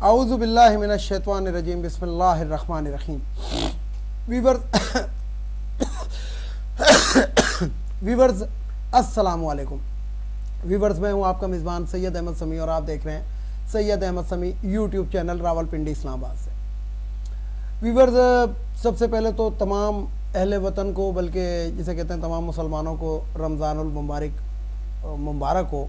اعوذ باللہ من الشیطان الرجیم بسم اللہ الرحمن الرحیم۔ ویورز السلام علیکم۔ ویورز میں ہوں آپ کا میزبان سید احمد سمیع اور آپ دیکھ رہے ہیں سید احمد سمیع یوٹیوب چینل راولپنڈی اسلام آباد سے۔ ویورز سب سے پہلے تو تمام اہل وطن کو بلکہ جسے کہتے ہیں تمام مسلمانوں کو رمضان المبارک ہو۔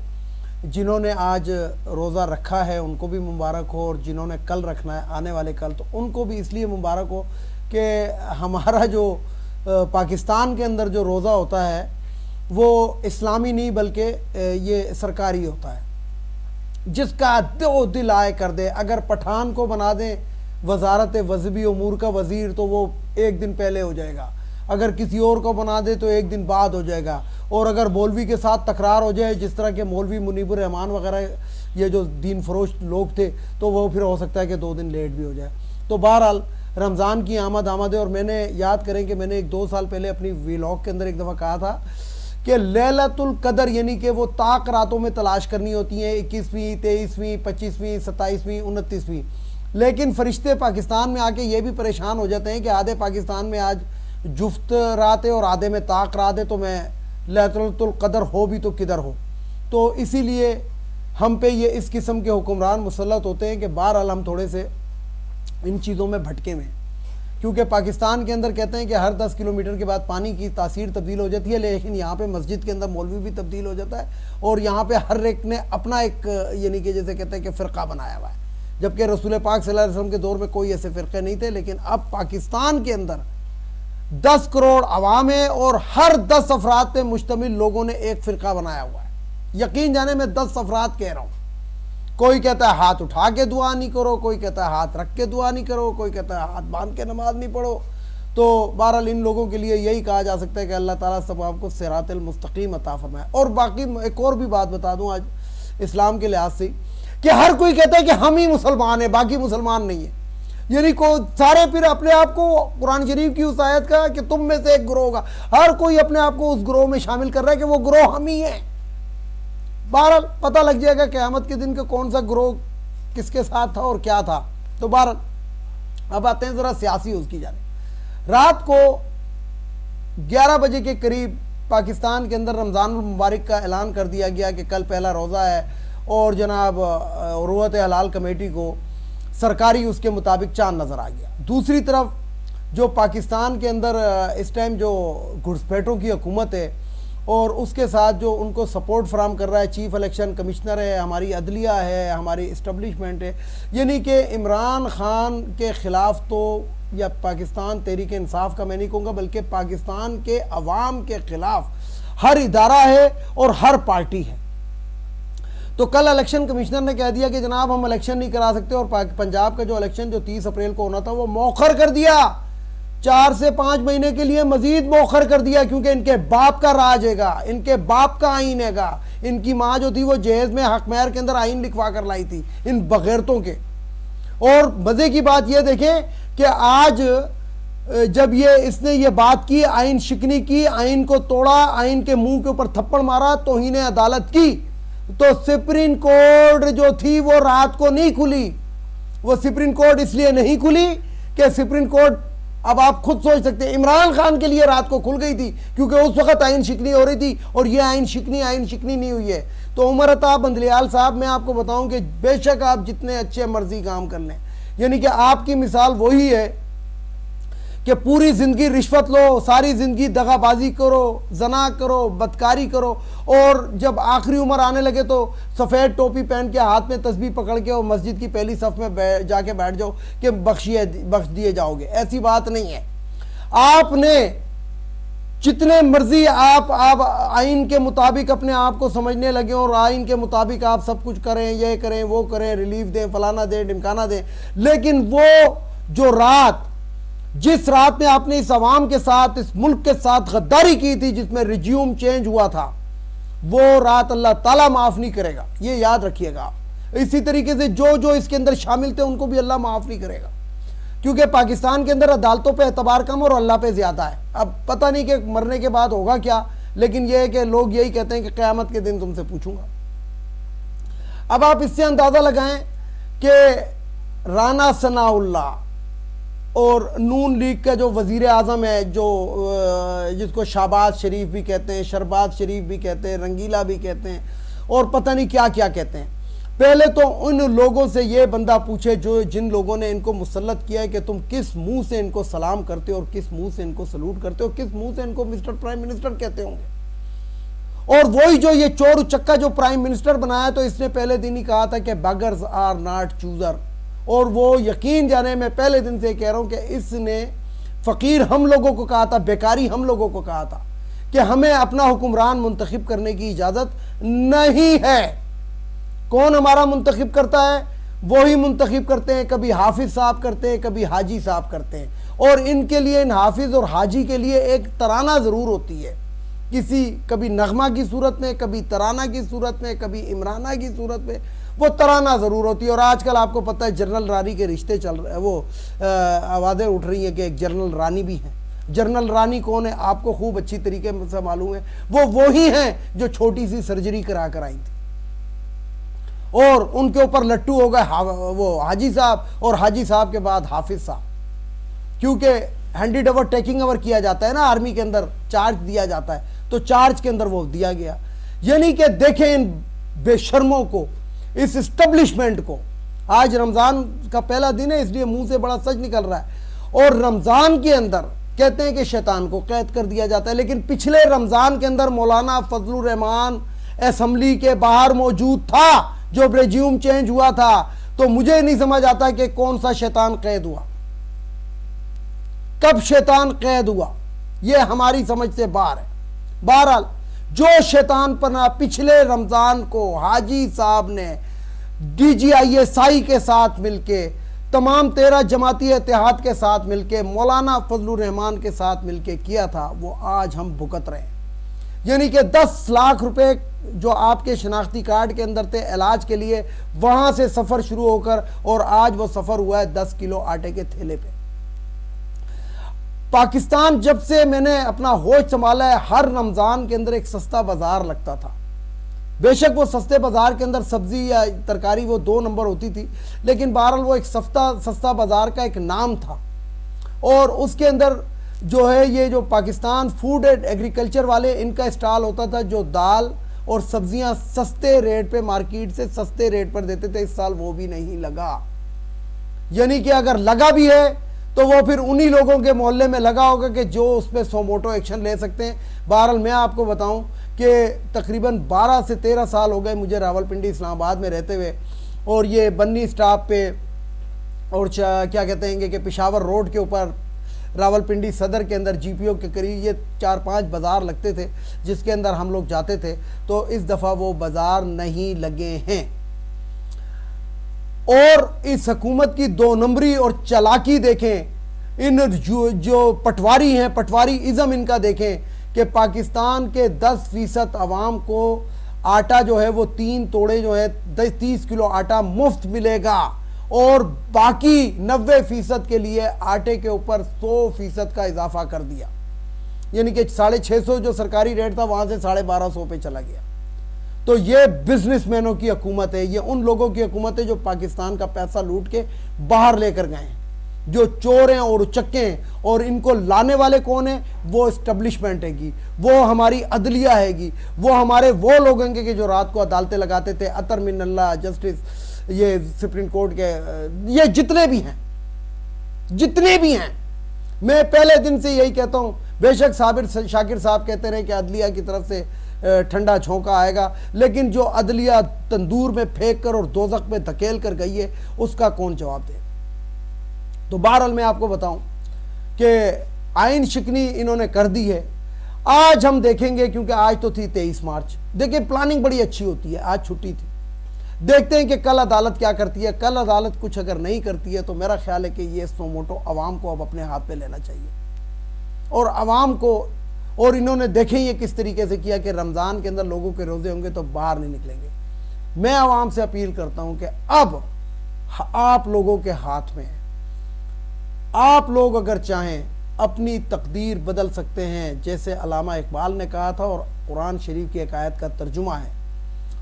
جنہوں نے آج روزہ رکھا ہے ان کو بھی مبارک ہو، اور جنہوں نے کل رکھنا ہے آنے والے کل تو ان کو بھی اس لیے مبارک ہو کہ ہمارا جو پاکستان کے اندر جو روزہ ہوتا ہے وہ اسلامی نہیں بلکہ یہ سرکاری ہوتا ہے، جس کا دل آئے کر دے۔ اگر پٹھان کو بنا دیں وزارت وظیفی امور کا وزیر تو وہ ایک دن پہلے ہو جائے گا، اگر کسی اور کو بنا دے تو ایک دن بعد ہو جائے گا، اور اگر مولوی کے ساتھ تکرار ہو جائے جس طرح کے مولوی منیب الرحمان وغیرہ یہ جو دین فروش لوگ تھے تو وہ پھر ہو سکتا ہے کہ 2 دن لیٹ بھی ہو جائے۔ تو بہرحال رمضان کی آمد ہے، اور میں نے یاد کریں کہ میں نے 2 سال پہلے اپنی ویلاگ کے اندر ایک دفعہ کہا تھا کہ لیلۃ القدر یعنی کہ وہ طاق راتوں میں تلاش کرنی ہوتی ہیں، 21ویں 23ویں 25ویں 27ویں 29ویں، لیکن فرشتے پاکستان میں آ کے یہ بھی پریشان ہو جاتے ہیں کہ آدھے پاکستان میں آج جفت رات ہے اور آدھے میں طاق رات ہے، تو میں لیلۃ القدر ہو بھی تو کدھر ہو۔ تو اسی لیے ہم پہ یہ اس قسم کے حکمران مسلط ہوتے ہیں کہ بہرحال ہم تھوڑے سے ان چیزوں میں بھٹکے میں، کیونکہ پاکستان کے اندر کہتے ہیں کہ ہر 10 کلومیٹر کے بعد پانی کی تاثیر تبدیل ہو جاتی ہے، لیکن یہاں پہ مسجد کے اندر مولوی بھی تبدیل ہو جاتا ہے، اور یہاں پہ ہر ایک نے اپنا ایک یعنی کہ جیسے کہتے ہیں کہ فرقہ بنایا ہوا ہے، جبکہ رسول پاک صلی اللہ علیہ وسلم کے دور میں کوئی ایسے فرقے نہیں تھے۔ لیکن اب پاکستان کے اندر 10 کروڑ عوام ہے اور ہر 10 افراد پہ مشتمل لوگوں نے ایک فرقہ بنایا ہوا ہے۔ یقین جانے میں 10 افراد کہہ رہا ہوں۔ کوئی کہتا ہے ہاتھ اٹھا کے دعا نہیں کرو، کوئی کہتا ہے ہاتھ رکھ کے دعا نہیں کرو، کوئی کہتا ہے ہاتھ باندھ کے نماز نہیں پڑھو۔ تو بہرحال ان لوگوں کے لیے یہی کہا جا سکتا ہے کہ اللہ تعالیٰ سب آپ کو صراط المستقیم عطا فرمائے۔ اور باقی ایک اور بھی بات بتا دوں آج اسلام کے لحاظ سے کہ ہر کوئی کہتا ہے کہ ہم ہی مسلمان ہیں، باقی مسلمان نہیں ہیں، یعنی سارے پھر اپنے آپ کو قرآن شریف کی اس آیت کا کہ تم میں سے ایک گروہ ہوگا، ہر کوئی اپنے آپ کو اس گروہ میں شامل کر رہا ہے کہ وہ گروہ ہم ہی ہیں۔ بہرحال پتہ لگ جائے گا قیامت کے دن کہ کون سا گروہ کس کے ساتھ تھا اور کیا تھا۔ تو بہرحال اب آتے ہیں ذرا سیاسی اس کی جانب۔ رات کو 11 بجے کے قریب پاکستان کے اندر رمضان المبارک کا اعلان کر دیا گیا کہ کل پہلا روزہ ہے، اور جناب روحت حلال کمیٹی کو سرکاری اس کے مطابق چاند نظر آ گیا۔ دوسری طرف جو پاکستان کے اندر اس ٹائم جو گھسپیٹوں کی حکومت ہے اور اس کے ساتھ جو ان کو سپورٹ فراہم کر رہا ہے، چیف الیکشن کمشنر ہے، ہماری عدلیہ ہے، ہماری اسٹیبلشمنٹ ہے، یعنی کہ عمران خان کے خلاف تو یا پاکستان تحریک انصاف کا میں نہیں کہوں گا بلکہ پاکستان کے عوام کے خلاف ہر ادارہ ہے اور ہر پارٹی ہے۔ تو کل الیکشن کمشنر نے کہہ دیا کہ جناب ہم الیکشن نہیں کرا سکتے، اور پنجاب کا جو الیکشن جو 30 اپریل کو ہونا تھا وہ مؤخر کر دیا، 4 سے 5 مہینے کے لیے مزید مؤخر کر دیا، کیونکہ ان کے باپ کا راج ہے گا، ان کے باپ کا آئین ہے گا۔ ان کی ماں جو تھی وہ جہیز میں حق مہر کے اندر آئین لکھوا کر لائی تھی ان بغیرتوں کے۔ اور مزے کی بات یہ دیکھیں کہ آج جب اس نے یہ بات کی، آئین شکنی کی، آئین کو توڑا، آئین کے منہ کے اوپر تھپڑ مارا، توہین عدالت کی، تو سپریم کورٹ جو تھی وہ رات کو نہیں کھلی۔ وہ سپریم کورٹ اس لیے نہیں کھلی کہ سپریم کورٹ، اب آپ خود سوچ سکتے ہیں، عمران خان کے لیے رات کو کھل گئی تھی کیونکہ اس وقت آئین شکنی ہو رہی تھی، اور یہ آئین شکنی نہیں ہوئی ہے۔ تو عمر عطا بندلیال صاحب، میں آپ کو بتاؤں کہ بے شک آپ جتنے اچھے مرضی کام کر لیں، یعنی کہ آپ کی مثال وہی ہے کہ پوری زندگی رشوت لو، ساری زندگی دغا بازی کرو، زنا کرو، بدکاری کرو، اور جب آخری عمر آنے لگے تو سفید ٹوپی پہن کے ہاتھ میں تسبیح پکڑ کے اور مسجد کی پہلی صف میں جا کے بیٹھ جاؤ کہ بخش دیے جاؤ گے۔ ایسی بات نہیں ہے۔ آپ نے جتنے مرضی آپ آئین کے مطابق اپنے آپ کو سمجھنے لگے اور آئین کے مطابق آپ سب کچھ کریں، یہ کریں وہ کریں، ریلیف دیں، فلانا دیں، ڈمکانا دیں، لیکن وہ جو جس رات میں آپ نے اس عوام کے ساتھ، اس ملک کے ساتھ غداری کی تھی، جس میں ریجیوم چینج ہوا تھا، وہ رات اللہ تعالیٰ معاف نہیں کرے گا، یہ یاد رکھیے گا آپ۔ اسی طریقے سے جو اس کے اندر شامل تھے ان کو بھی اللہ معاف نہیں کرے گا، کیونکہ پاکستان کے اندر عدالتوں پہ اعتبار کم اور اللہ پہ زیادہ ہے۔ اب پتہ نہیں کہ مرنے کے بعد ہوگا کیا، لیکن یہ ہے کہ لوگ یہی کہتے ہیں کہ قیامت کے دن تم سے پوچھوں گا۔ اب آپ اس سے اندازہ لگائیں کہ رانا ثناء اللہ اور نون لیگ کا جو وزیر اعظم ہے، جو جس کو شہباز شریف بھی کہتے ہیں، شرباز شریف بھی کہتے ہیں، رنگیلا بھی کہتے ہیں، اور پتہ نہیں کیا کیا کہتے ہیں، پہلے تو ان لوگوں سے یہ بندہ پوچھے جن لوگوں نے ان کو مسلط کیا ہے کہ تم کس منہ سے ان کو سلام کرتے ہو اور کس منہ سے ان کو سلوٹ کرتے ہو، کس منہ سے ان کو مسٹر پرائم منسٹر کہتے ہوں گے۔ اور وہی جو یہ چور چکا جو پرائم منسٹر بنایا، تو اس نے پہلے دن ہی کہا تھا کہ بیگرز آر ناٹ چوزر، اور وہ یقین جانے میں پہلے دن سے کہہ رہا ہوں کہ اس نے فقیر ہم لوگوں کو کہا تھا، بیکاری ہم لوگوں کو کہا تھا کہ ہمیں اپنا حکمران منتخب کرنے کی اجازت نہیں ہے۔ کون ہمارا منتخب کرتا ہے؟ وہی منتخب کرتے ہیں، کبھی حافظ صاحب کرتے ہیں، کبھی حاجی صاحب کرتے ہیں، اور ان کے لیے، ان حافظ اور حاجی کے لیے ایک ترانہ ضرور ہوتی ہے، کبھی نغمہ کی صورت میں، کبھی ترانہ کی صورت میں، کبھی عمرانہ کی صورت میں، وہ ترانہ ضرور ہوتی ہے۔ اور آج کل آپ کو پتہ ہے جنرل رانی کے رشتے چل رہے ہیں، وہ آوازیں اٹھ رہی ہیں کہ ایک جنرل رانی بھی ہیں۔ جنرل رانی کون ہے؟ آپ کو خوب اچھی طریقے سے معلوم ہے، وہ وہی ہیں جو چھوٹی سی سرجری کرا کر آئی تھی، اور ان کے اوپر لٹو ہو گئے وہ حاجی صاحب، اور حاجی صاحب کے بعد حافظ صاحب، کیونکہ ہینڈیڈ اوور ٹیکنگ اوور کیا جاتا ہے نا آرمی کے اندر، چارج دیا جاتا ہے، تو چارج کے اندر وہ دیا گیا۔ یعنی کہ دیکھیں ان بے شرموں کو، اس اسٹیبلشمنٹ کو۔ آج رمضان کا پہلا دن ہے، اس لیے منہ سے بڑا سچ نکل رہا ہے، اور رمضان کے اندر کہتے ہیں کہ شیطان کو قید کر دیا جاتا ہے، لیکن پچھلے رمضان کے اندر مولانا فضل الرحمان اسمبلی کے باہر موجود تھا جب ریجیوم چینج ہوا تھا، تو مجھے نہیں سمجھ آتا کہ کون سا شیطان قید ہوا، کب شیطان قید ہوا، یہ ہماری سمجھ سے باہر ہے۔ بہرحال جو شیطان پنا پچھلے رمضان کو حاجی صاحب نے D G I S I کے ساتھ مل کے، تمام 13 جماعتی اتحاد کے ساتھ مل کے، مولانا فضل الرحمان کے ساتھ مل کے کیا تھا، وہ آج ہم بھگت رہے ہیں۔ یعنی کہ 10 لاکھ روپے جو آپ کے شناختی کارڈ کے اندر تھے علاج کے لیے، وہاں سے سفر شروع ہو کر، اور آج وہ سفر ہوا ہے 10 کلو آٹے کے تھیلے پہ۔ پاکستان جب سے میں نے اپنا ہوش سنبھالا ہے، ہر رمضان کے اندر ایک سستا بازار لگتا تھا۔ بے شک وہ سستے بازار کے اندر سبزی یا ترکاری وہ 2 نمبر ہوتی تھی، لیکن بہرحال وہ ایک سستا بازار کا ایک نام تھا، اور اس کے اندر جو ہے یہ جو پاکستان فوڈ اینڈ ایگریکلچر والے، ان کا اسٹال ہوتا تھا، جو دال اور سبزیاں سستے ریٹ پہ مارکیٹ سے سستے ریٹ پر دیتے تھے۔ اس سال وہ بھی نہیں لگا، یعنی کہ اگر لگا بھی ہے تو وہ پھر انہی لوگوں کے محلے میں لگا ہوگا کہ جو اس پہ سوموٹو ایکشن لے سکتے ہیں۔ بہرحال میں آپ کو بتاؤں کہ تقریباً 12 سے 13 سال ہو گئے مجھے راولپنڈی اسلام آباد میں رہتے ہوئے، اور یہ بنی اسٹاپ پہ اور کیا کہتے ہیں کہ پشاور روڈ کے اوپر راولپنڈی صدر کے اندر جی پی او کے قریب یہ 4-5 بازار لگتے تھے جس کے اندر ہم لوگ جاتے تھے، تو اس دفعہ وہ بازار نہیں لگے ہیں۔ اور اس حکومت کی 2 نمبری اور چالاکی دیکھیں، ان جو پٹواری ہیں، پٹواری ازم ان کا دیکھیں کہ پاکستان کے 10% عوام کو آٹا جو ہے وہ 3 توڑے جو ہے 30 کلو آٹا مفت ملے گا، اور باقی 90% کے لیے آٹے کے اوپر 100% کا اضافہ کر دیا، یعنی کہ 650 جو سرکاری ریٹ تھا وہاں سے 1250 پہ چلا گیا۔ تو یہ بزنس مینوں کی حکومت ہے، یہ ان لوگوں کی حکومت ہے جو پاکستان کا پیسہ لوٹ کے باہر لے کر گئے ہیں، جو چور ہیں اور اچکے ہیں، اور ان کو لانے والے کون ہیں؟ وہ اسٹیبلشمنٹ ہے گی، وہ ہماری عدلیہ ہے گی، وہ ہمارے وہ لوگ ہیں کہ جو رات کو عدالتیں لگاتے تھے، اطہر من اللہ جسٹس، یہ سپریم کورٹ کے، یہ جتنے بھی ہیں، میں پہلے دن سے یہی کہتا ہوں، بے شک صابر شاکر صاحب کہتے رہے کہ عدلیہ کی طرف سے ٹھنڈا جھونکا آئے گا، لیکن جو عدلیہ تندور میں پھینک کر اور دوزخ میں دھکیل کر گئی ہے، اس کا کون جواب دے؟ تو بہرحال میں آپ کو بتاؤں کہ آئین شکنی انہوں نے کر دی ہے۔ آج ہم دیکھیں گے، کیونکہ آج تو تھی 23 مارچ، دیکھیں پلاننگ بڑی اچھی ہوتی ہے، آج چھٹی تھی، دیکھتے ہیں کہ کل عدالت کیا کرتی ہے۔ کل عدالت کچھ اگر نہیں کرتی ہے تو میرا خیال ہے کہ یہ سوموٹو عوام کو اب اپنے ہاتھ پہ لینا چاہیے، اور عوام کو، اور انہوں نے دیکھیں یہ کس طریقے سے کیا کہ رمضان کے اندر لوگوں کے روزے ہوں گے تو باہر نہیں نکلیں گے۔ میں عوام سے اپیل کرتا ہوں کہ اب آپ لوگوں کے ہاتھ میں ہے، آپ لوگ اگر چاہیں اپنی تقدیر بدل سکتے ہیں، جیسے علامہ اقبال نے کہا تھا، اور قرآن شریف کی ایک آیت کا ترجمہ ہے،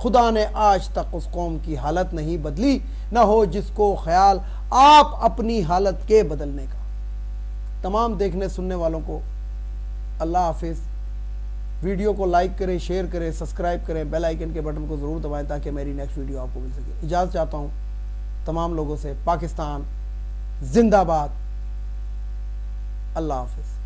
خدا نے آج تک اس قوم کی حالت نہیں بدلی، نہ ہو جس کو خیال آپ اپنی حالت کے بدلنے کا۔ تمام دیکھنے سننے والوں کو اللہ حافظ۔ ویڈیو کو لائک کریں، شیئر کریں، سبسکرائب کریں، بیل آئیکن کے بٹن کو ضرور دبائیں تاکہ میری نیکسٹ ویڈیو آپ کو مل سکے۔ اجازت چاہتا ہوں تمام لوگوں سے۔ پاکستان زندہ باد۔ اللہ حافظ۔